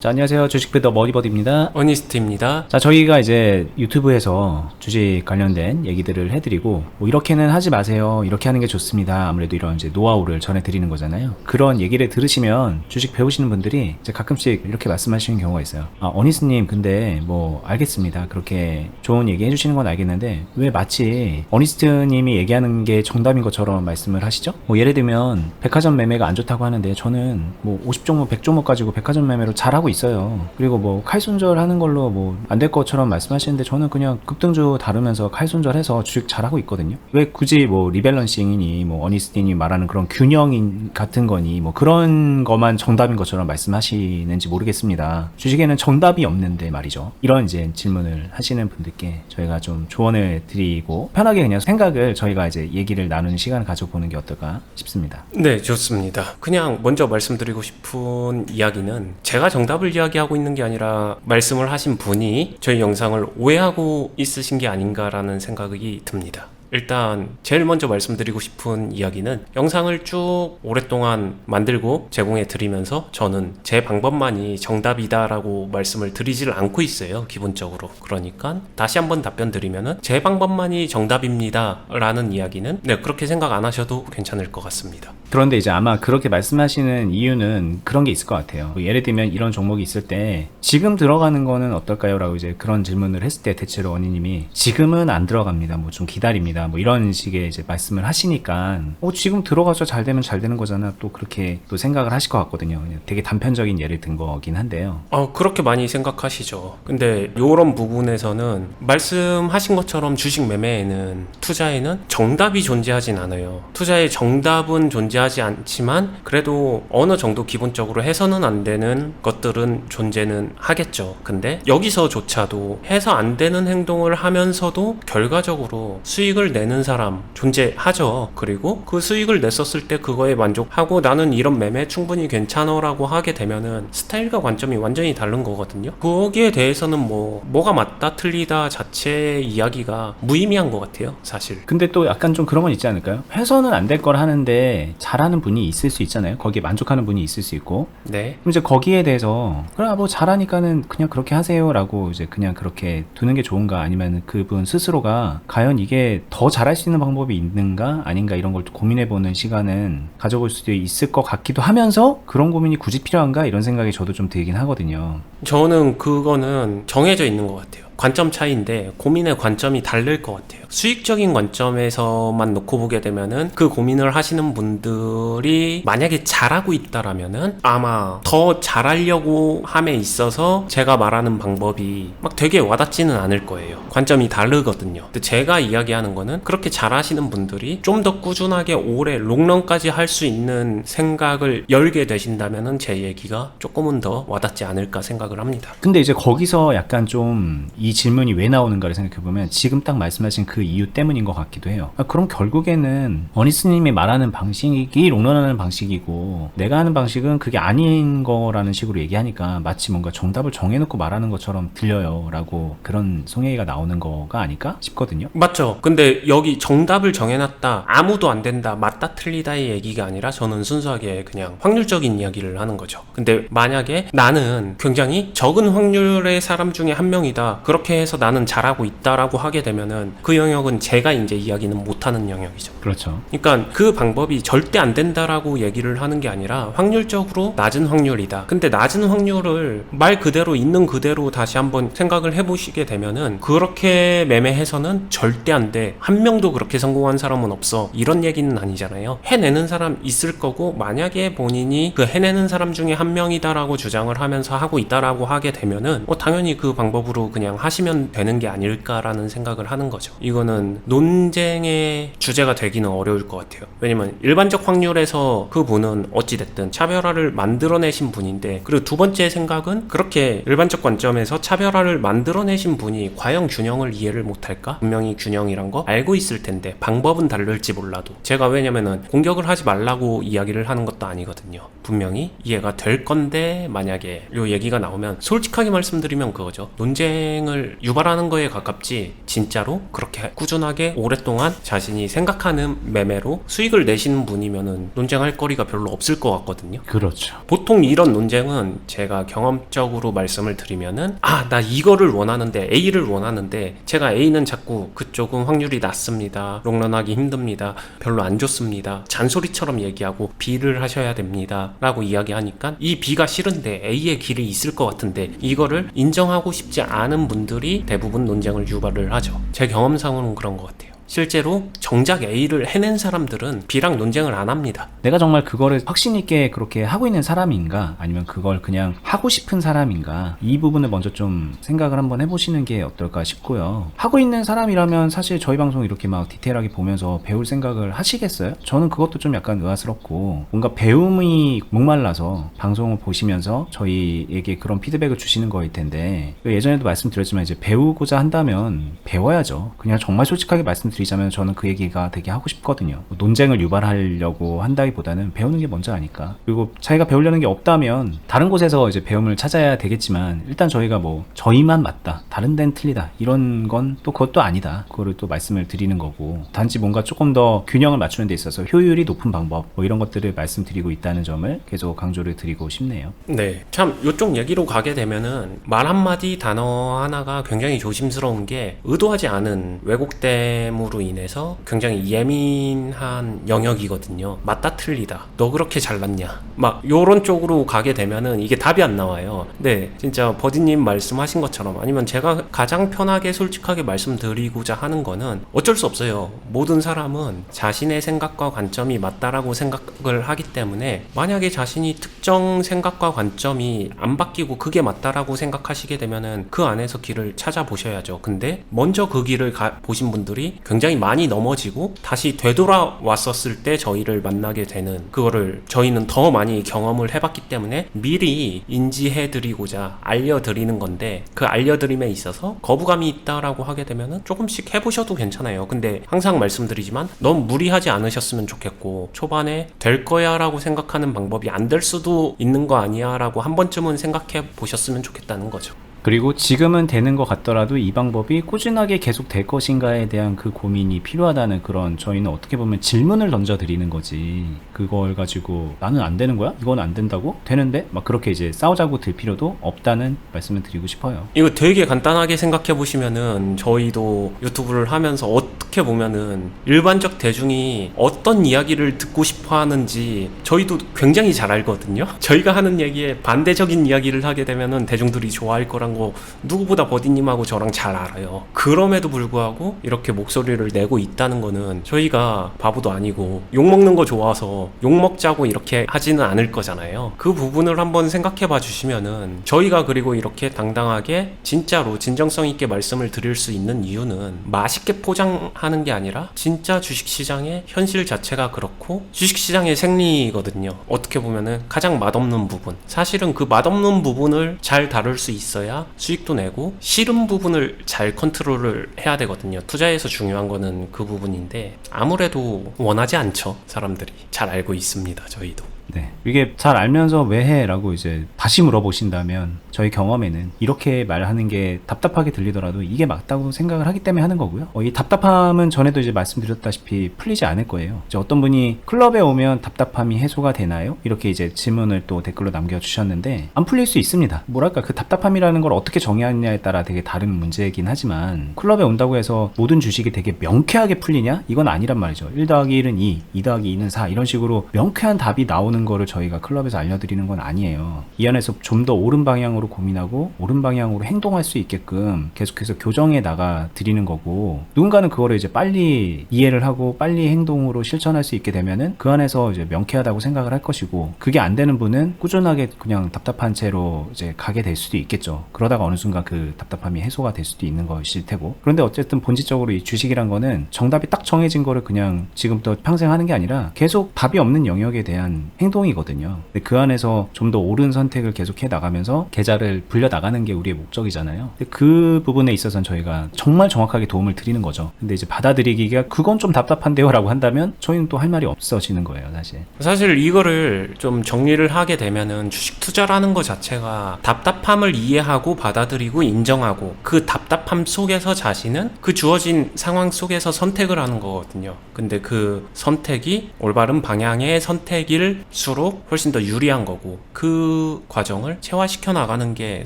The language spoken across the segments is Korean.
자, 안녕하세요. 주식배더 머니버드입니다. 어니스트입니다. 자, 저희가 이제 유튜브에서 주식 관련된 얘기들을 해드리고, 뭐 이렇게는 하지 마세요. 이렇게 하는 게 좋습니다. 아무래도 이런 이제 노하우를 전해드리는 거잖아요. 그런 얘기를 들으시면 주식 배우시는 분들이 이제 가끔씩 이렇게 말씀하시는 경우가 있어요. 아, 어니스님, 근데 뭐 알겠습니다. 그렇게 좋은 얘기 해주시는 건 알겠는데, 왜 마치 어니스트님이 얘기하는 게 정답인 것처럼 말씀을 하시죠? 뭐 예를 들면, 백화점 매매가 안 좋다고 하는데, 저는 뭐 50종목, 100종목 가지고 백화점 매매로 잘하고 있어요. 그리고 뭐 칼손절 하는 걸로 뭐 안 될 것처럼 말씀하시는데 저는 그냥 급등주 다루면서 칼손절해서 주식 잘하고 있거든요. 왜 굳이 뭐 리밸런싱이니 뭐 어니스틴이 말하는 그런 균형 같은 거니 뭐 그런 거만 정답인 것처럼 말씀하시는지 모르겠습니다. 주식에는 정답이 없는데 말이죠. 이런 이제 질문을 하시는 분들께 저희가 좀 조언을 드리고 편하게 그냥 생각을 저희가 이제 얘기를 나누는 시간을 가져보는 게 어떨까 싶습니다. 네, 좋습니다. 그냥 먼저 말씀드리고 싶은 이야기는 제가 정답을 이야기하고 있는 게 아니라 말씀을 하신 분이 저희 영상을 오해하고 있으신 게 아닌가라는 생각이 듭니다. 일단 제일 먼저 말씀드리고 싶은 이야기는 영상을 쭉 오랫동안 만들고 제공해 드리면서 저는 제 방법만이 정답이다라고 말씀을 드리질 않고 있어요, 기본적으로. 그러니까 다시 한번 답변 드리면은 제 방법만이 정답입니다 라는 이야기는 그렇게 생각 안 하셔도 괜찮을 것 같습니다. 그런데 이제 아마 그렇게 말씀하시는 이유는 그런 게 있을 것 같아요. 뭐 예를 들면 이런 종목이 있을 때 지금 들어가는 거는 어떨까요? 라고 이제 그런 질문을 했을 때 대체로 원희님이 지금은 안 들어갑니다. 뭐 좀 기다립니다. 뭐 이런 식의 이제 말씀을 하시니까 지금 들어가서 잘 되면 잘 되는 거잖아. 또 그렇게 또 생각을 하실 것 같거든요. 되게 단편적인 예를 든 거긴 한데요. 그렇게 많이 생각하시죠. 근데 이런 부분에서는 말씀하신 것처럼 주식 매매에는 투자에는 정답이 존재하진 않아요. 투자의 정답은 존재하지 않지만 그래도 어느 정도 기본적으로 해서는 안 되는 것들은 존재는 하겠죠. 근데 여기서조차도 해서 안 되는 행동을 하면서도 결과적으로 수익을 내는 사람 존재하죠. 그리고 그 수익을 냈었을 때 그거에 만족하고 나는 이런 매매 충분히 괜찮아 라고 하게 되면은 스타일과 관점이 완전히 다른 거거든요. 거기에 대해서는 뭐가 맞다 틀리다 자체의 이야기가 무의미한 것 같아요, 사실. 근데 또 약간 좀 그런 건 있지 않을까요? 해서는 안 될 걸 하는데 잘하는 분이 있을 수 있잖아요. 거기에 만족하는 분이 있을 수 있고. 네. 그럼 이제 거기에 대해서 그래 뭐 잘하니까는 그냥 그렇게 하세요라고 이제 그냥 그렇게 두는 게 좋은가, 아니면 그분 스스로가 과연 이게 더 잘할 수 있는 방법이 있는가 아닌가 이런 걸 고민해보는 시간은 가져볼 수도 있을 것 같기도 하면서 그런 고민이 굳이 필요한가 이런 생각이 저도 좀 들긴 하거든요. 저는 그거는 정해져 있는 것 같아요. 관점 차이인데 고민의 관점이 다를 것 같아요. 수익적인 관점에서만 놓고 보게 되면은 그 고민을 하시는 분들이 만약에 잘하고 있다라면은 아마 더 잘하려고 함에 있어서 제가 말하는 방법이 막 되게 와닿지는 않을 거예요. 관점이 다르거든요. 근데 제가 이야기하는 거는 그렇게 잘하시는 분들이 좀 더 꾸준하게 오래 롱런까지 할 수 있는 생각을 열게 되신다면은 제 얘기가 조금은 더 와닿지 않을까 생각을 합니다. 근데 이제 거기서 약간 좀 이 질문이 왜 나오는가를 생각해보면 지금 딱 말씀하신 그 이유 때문인 것 같기도 해요. 그럼 결국에는 어니스님이 말하는 방식이 롱런하는 방식이고 내가 하는 방식은 그게 아닌 거라는 식으로 얘기하니까 마치 뭔가 정답을 정해놓고 말하는 것처럼 들려요 라고 그런 송혜가 나오는 거가 아닐까 싶거든요. 맞죠. 근데 여기 정답을 정해놨다, 아무도 안 된다, 맞다 틀리다의 얘기가 아니라 저는 순수하게 그냥 확률적인 이야기를 하는 거죠. 근데 만약에 나는 굉장히 적은 확률의 사람 중에 한 명이다, 그렇게 해서 나는 잘하고 있다라고 하게 되면은 그 영역은 제가 이제 이야기는 못하는 영역이죠. 그렇죠. 그러니까 그 방법이 절대 안 된다라고 얘기를 하는 게 아니라 확률적으로 낮은 확률이다. 근데 낮은 확률을 말 그대로 있는 그대로 다시 한번 생각을 해보시게 되면은 그렇게 매매해서는 절대 안 돼, 한 명도 그렇게 성공한 사람은 없어, 이런 얘기는 아니잖아요. 해내는 사람 있을 거고, 만약에 본인이 그 해내는 사람 중에 한 명이다라고 주장을 하면서 하고 있다라고 하게 되면은 당연히 그 방법으로 그냥 하시면 되는 게 아닐까라는 생각을 하는 거죠. 이거는 논쟁의 주제가 되기는 어려울 것 같아요. 왜냐면 일반적 확률에서 그분은 어찌됐든 차별화를 만들어내신 분인데, 그리고 두 번째 생각은 그렇게 일반적 관점에서 차별화를 만들어내신 분이 과연 균형을 이해를 못할까? 분명히 균형이란 거 알고 있을 텐데 방법은 다를지 몰라도, 제가 왜냐면은 공격을 하지 말라고 이야기를 하는 것도 아니거든요. 분명히 이해가 될 건데 만약에 요 얘기가 나오면 솔직하게 말씀드리면 그거죠. 논쟁을 유발하는 거에 가깝지 진짜로 그렇게 꾸준하게 오랫동안 자신이 생각하는 매매로 수익을 내시는 분이면은 논쟁할 거리가 별로 없을 것 같거든요. 그렇죠. 보통 이런 논쟁은 제가 경험적으로 말씀을 드리면은 나 이거를 원하는데 A를 원하는데 제가 A는 자꾸 그쪽은 확률이 낮습니다. 롱런하기 힘듭니다. 별로 안 좋습니다. 잔소리처럼 얘기하고 B를 하셔야 됩니다. 라고 이야기하니까 이 B가 싫은데 A의 길이 있을 것 같은데 이거를 인정하고 싶지 않은 분들이 대부분 논쟁을 유발을 하죠. 제 경험상으로는 그런 것 같아요. 실제로 정작 A를 해낸 사람들은 B랑 논쟁을 안 합니다. 내가 정말 그거를 확신 있게 그렇게 하고 있는 사람인가 아니면 그걸 그냥 하고 싶은 사람인가 이 부분을 먼저 좀 생각을 한번 해보시는 게 어떨까 싶고요. 하고 있는 사람이라면 사실 저희 방송 이렇게 막 디테일하게 보면서 배울 생각을 하시겠어요? 저는 그것도 좀 약간 의아스럽고 뭔가 배움이 목말라서 방송을 보시면서 저희에게 그런 피드백을 주시는 거일 텐데 예전에도 말씀드렸지만 이제 배우고자 한다면 배워야죠. 그냥 정말 솔직하게 말씀드리자면 저는 그 얘기가 되게 하고 싶거든요. 논쟁을 유발하려고 한다기보다는 배우는 게 먼저 아닐까. 그리고 자기가 배우려는 게 없다면 다른 곳에서 이제 배움을 찾아야 되겠지만 일단 저희가 뭐 저희만 맞다, 다른 데는 틀리다 이런 건 또 그것도 아니다. 그거를 또 말씀을 드리는 거고 단지 뭔가 조금 더 균형을 맞추는 데 있어서 효율이 높은 방법 뭐 이런 것들을 말씀드리고 있다는 점을 계속 강조를 드리고 싶네요. 네, 참 이쪽 얘기로 가게 되면은 말 한마디 단어 하나가 굉장히 조심스러운 게 의도하지 않은 왜곡됨으로 인해서 굉장히 예민한 영역이거든요. 맞다 틀리다 너 그렇게 잘났냐 막 요런 쪽으로 가게 되면은 이게 답이 안 나와요. 네, 진짜 버디님 말씀하신 것처럼 아니면 제가 가장 편하게 솔직하게 말씀드리고자 하는 거는 어쩔 수 없어요. 모든 사람은 자신의 생각과 관점이 맞다라고 생각을 하기 때문에 만약에 자신이 특정 생각과 관점이 안 바뀌고 그게 맞다라고 생각하시게 되면은 그 안에서 길을 찾아보셔야죠. 근데 먼저 그 길을 보신 분들이 굉장히 많이 넘어지고 다시 되돌아왔었을 때 저희를 만나게 되는 그거를 저희는 더 많이 경험을 해봤기 때문에 미리 인지해드리고자 알려드리는 건데 그 알려드림에 있어서 거부감이 있다라고 하게 되면은 조금씩 해보셔도 괜찮아요. 근데 항상 말씀드리지만 너무 무리하지 않으셨으면 좋겠고 초반에 될 거야 라고 생각하는 방법이 안 될 수도 있는 거 아니야 라고 한 번쯤은 생각해 보셨으면 좋겠다는 거죠. 그리고 지금은 되는 것 같더라도 이 방법이 꾸준하게 계속 될 것인가에 대한 그 고민이 필요하다는 그런 저희는 어떻게 보면 질문을 던져드리는 거지 그걸 가지고 나는 안 되는 거야? 이건 안 된다고? 되는데? 막 그렇게 이제 싸우자고 들 필요도 없다는 말씀을 드리고 싶어요. 이거 되게 간단하게 생각해 보시면은 저희도 유튜브를 하면서 어떻게 보면은 일반적 대중이 어떤 이야기를 듣고 싶어 하는지 저희도 굉장히 잘 알거든요. 저희가 하는 얘기에 반대적인 이야기를 하게 되면은 대중들이 좋아할 거란 거 누구보다 버디님하고 저랑 잘 알아요. 그럼에도 불구하고 이렇게 목소리를 내고 있다는 거는 저희가 바보도 아니고 욕먹는 거 좋아서 욕먹자고 이렇게 하지는 않을 거잖아요. 그 부분을 한번 생각해 봐 주시면은 저희가 그리고 이렇게 당당하게 진짜로 진정성 있게 말씀을 드릴 수 있는 이유는 맛있게 포장하는 게 아니라 진짜 주식시장의 현실 자체가 그렇고 주식시장의 생리거든요. 어떻게 보면은 가장 맛없는 부분, 사실은 그 맛없는 부분을 잘 다룰 수 있어야 수익도 내고 싫은 부분을 잘 컨트롤을 해야 되거든요. 투자에서 중요한 거는 그 부분인데 아무래도 원하지 않죠. 사람들이 잘 알고 있습니다. 저희도. 네, 이게 잘 알면서 왜 해? 라고 이제 다시 물어보신다면 저희 경험에는 이렇게 말하는 게 답답하게 들리더라도 이게 맞다고 생각을 하기 때문에 하는 거고요. 이 답답함은 전에도 이제 말씀드렸다시피 풀리지 않을 거예요. 이제 어떤 분이 클럽에 오면 답답함이 해소가 되나요? 이렇게 이제 질문을 또 댓글로 남겨주셨는데 안 풀릴 수 있습니다. 뭐랄까 그 답답함이라는 걸 어떻게 정의하느냐에 따라 되게 다른 문제이긴 하지만 클럽에 온다고 해서 모든 주식이 되게 명쾌하게 풀리냐? 이건 아니란 말이죠. 1 더하기 1은 2, 2 더하기 2는 4 이런 식으로 명쾌한 답이 나오는 거를 저희가 클럽에서 알려드리는 건 아니에요. 이 안에서 좀 더 옳은 방향으로 고민하고 옳은 방향으로 행동할 수 있게끔 계속해서 교정해 나가 드리는 거고 누군가는 그거를 이제 빨리 이해를 하고 빨리 행동으로 실천할 수 있게 되면은 그 안에서 이제 명쾌하다고 생각을 할 것이고 그게 안 되는 분은 꾸준하게 그냥 답답한 채로 이제 가게 될 수도 있겠죠. 그러다가 어느 순간 그 답답함이 해소가 될 수도 있는 것일 테고 그런데 어쨌든 본질적으로 이 주식이란 거는 정답이 딱 정해진 거를 그냥 지금부터 평생 하는 게 아니라 계속 답이 없는 영역에 대한 행동이거든요. 근데 그 안에서 좀 더 옳은 선택을 계속해 나가면서 계좌를 불려 나가는 게 우리의 목적이잖아요. 근데 그 부분에 있어서는 저희가 정말 정확하게 도움을 드리는 거죠. 근데 이제 받아들이기가 그건 좀 답답한데요 라고 한다면 저희는 또 할 말이 없어지는 거예요, 사실. 사실 이거를 좀 정리를 하게 되면은 주식 투자라는 것 자체가 답답함을 이해하고 받아들이고 인정하고 그 답답함 속에서 자신은 그 주어진 상황 속에서 선택을 하는 거거든요. 근데 그 선택이 올바른 방향의 선택일수록 훨씬 더 유리한 거고 그 과정을 체화시켜 나가는 게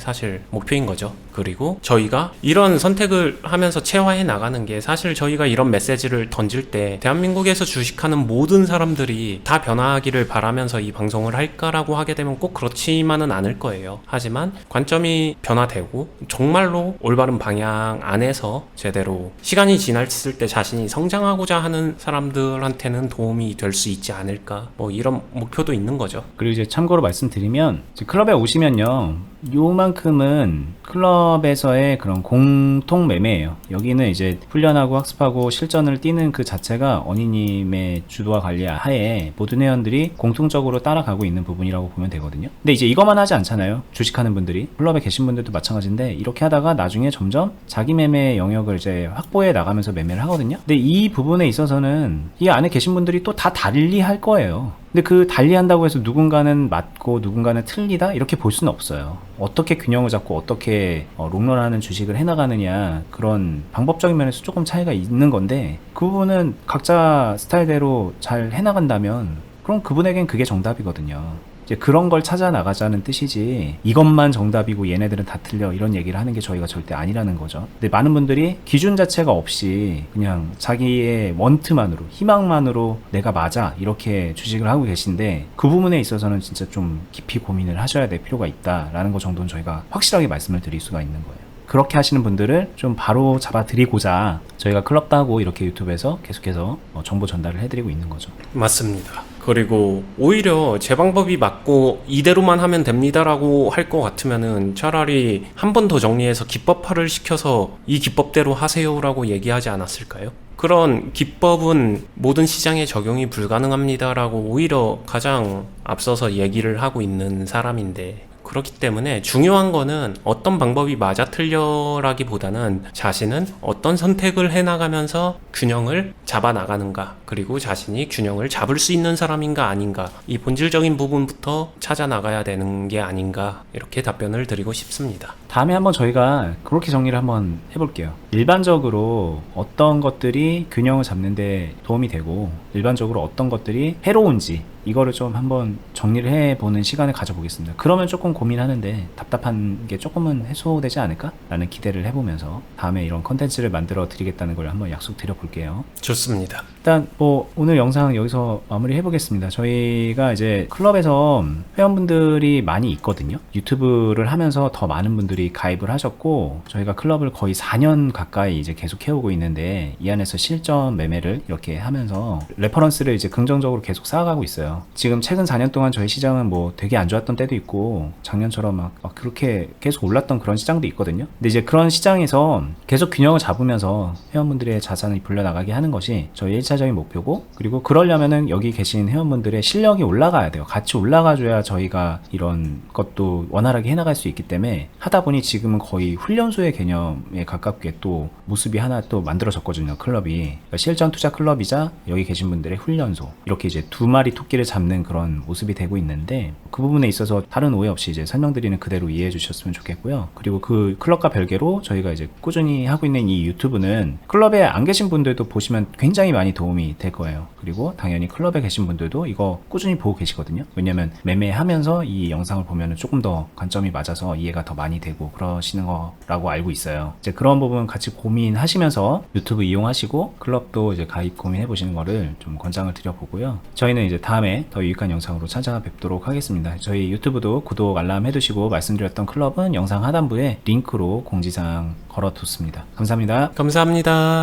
사실 목표인 거죠. 그리고 저희가 이런 선택을 하면서 체화해 나가는 게 사실 저희가 이런 메시지를 던질 때 대한민국에서 주식하는 모든 사람들이 다 변화하기를 바라면서 이 방송을 할까라고 하게 되면 꼭 그렇지만은 않을 거예요. 하지만 관점이 변화되고 정말로 올바른 방향 안에서 제대로 시간이 지났을 때 자신이 성장하고자 하는 사람들한테는 도움이 될 수 있지 않을까, 뭐 이런 목표도 있는 거죠. 그리고 이제 참고로 말씀드리면 이제 클럽에 오시면요, 요만큼은 클럽에서의 그런 공통 매매예요. 여기는 이제 훈련하고 학습하고 실전을 뛰는 그 자체가 언니님의 주도와 관리 하에 모든 회원들이 공통적으로 따라가고 있는 부분이라고 보면 되거든요. 근데 이제 이것만 하지 않잖아요. 주식하는 분들이. 클럽에 계신 분들도 마찬가지인데 이렇게 하다가 나중에 점점 자기 매매 영역을 이제 확보해 나가면서 매매를 하거든요. 근데 이 부분에 있어서는 이 안에 계신 분들이 또 다 달리 할 거예요. 근데 그 달리한다고 해서 누군가는 맞고 누군가는 틀리다 이렇게 볼 수는 없어요. 어떻게 균형을 잡고 어떻게 롱런하는 주식을 해나가느냐, 그런 방법적인 면에서 조금 차이가 있는 건데 그 부분은 각자 스타일대로 잘 해나간다면 그럼 그분에겐 그게 정답이거든요. 이제 그런 걸 찾아 나가자는 뜻이지 이것만 정답이고 얘네들은 다 틀려 이런 얘기를 하는 게 저희가 절대 아니라는 거죠. 근데 많은 분들이 기준 자체가 없이 그냥 자기의 원트만으로, 희망만으로 내가 맞아 이렇게 주식을 하고 계신데 그 부분에 있어서는 진짜 좀 깊이 고민을 하셔야 될 필요가 있다라는 것 정도는 저희가 확실하게 말씀을 드릴 수가 있는 거예요. 그렇게 하시는 분들을 좀 바로 잡아드리고자 저희가 클럽도 하고 이렇게 유튜브에서 계속해서 정보 전달을 해드리고 있는 거죠. 맞습니다. 그리고 오히려 제 방법이 맞고 이대로만 하면 됩니다라고 할 것 같으면은 차라리 한 번 더 정리해서 기법화를 시켜서 이 기법대로 하세요라고 얘기하지 않았을까요? 그런 기법은 모든 시장에 적용이 불가능합니다라고 오히려 가장 앞서서 얘기를 하고 있는 사람인데, 그렇기 때문에 중요한 거는 어떤 방법이 맞아 틀려라기보다는 자신은 어떤 선택을 해나가면서 균형을 잡아 나가는가, 그리고 자신이 균형을 잡을 수 있는 사람인가 아닌가, 이 본질적인 부분부터 찾아 나가야 되는 게 아닌가, 이렇게 답변을 드리고 싶습니다. 다음에 한번 저희가 그렇게 정리를 한번 해볼게요. 일반적으로 어떤 것들이 균형을 잡는 데 도움이 되고 일반적으로 어떤 것들이 해로운지 이거를 좀 한번 정리를 해보는 시간을 가져보겠습니다. 그러면 조금 고민하는데 답답한 게 조금은 해소되지 않을까? 라는 기대를 해보면서 다음에 이런 컨텐츠를 만들어 드리겠다는 걸 한번 약속드려 볼게요. 좋습니다. 일단 뭐 오늘 영상 여기서 마무리 해보겠습니다. 저희가 이제 클럽에서 회원분들이 많이 있거든요. 유튜브를 하면서 더 많은 분들이 가입을 하셨고 저희가 클럽을 거의 4년 가까이 이제 계속 해오고 있는데 이 안에서 실전 매매를 이렇게 하면서 레퍼런스를 이제 긍정적으로 계속 쌓아가고 있어요. 지금 최근 4년 동안 저희 시장은 뭐 되게 안 좋았던 때도 있고 작년처럼 막 그렇게 계속 올랐던 그런 시장도 있거든요. 근데 이제 그런 시장에서 계속 균형을 잡으면서 회원분들의 자산을 불려나가게 하는 것이 저희 1차적인 목표고, 그리고 그러려면은 여기 계신 회원분들의 실력이 올라가야 돼요. 같이 올라가줘야 저희가 이런 것도 원활하게 해나갈 수 있기 때문에 하다 보니 지금은 거의 훈련소의 개념에 가깝게 또 모습이 하나 또 만들어졌거든요. 클럽이. 그러니까 실전 투자 클럽이자 여기 계신 분들의 훈련소, 이렇게 이제 두 마리 토끼를 잡는 그런 모습이 되고 있는데 그 부분에 있어서 다른 오해 없이 이제 설명드리는 그대로 이해해 주셨으면 좋겠고요. 그리고 그 클럽과 별개로 저희가 이제 꾸준히 하고 있는 이 유튜브는 클럽에 안 계신 분들도 보시면 굉장히 많이 도움이 될 거예요. 그리고 당연히 클럽에 계신 분들도 이거 꾸준히 보고 계시거든요. 왜냐면 매매하면서 이 영상을 보면 조금 더 관점이 맞아서 이해가 더 많이 되고 그러시는 거라고 알고 있어요. 이제 그런 부분 같이 고민하시면서 유튜브 이용하시고 클럽도 이제 가입 고민해 보시는 거를 좀 권장을 드려보고요. 저희는 이제 다음에 더 유익한 영상으로 찾아뵙도록 하겠습니다. 저희 유튜브도 구독, 알람 해두시고 말씀드렸던 클럽은 영상 하단부에 링크로 공지사항 걸어뒀습니다. 감사합니다. 감사합니다.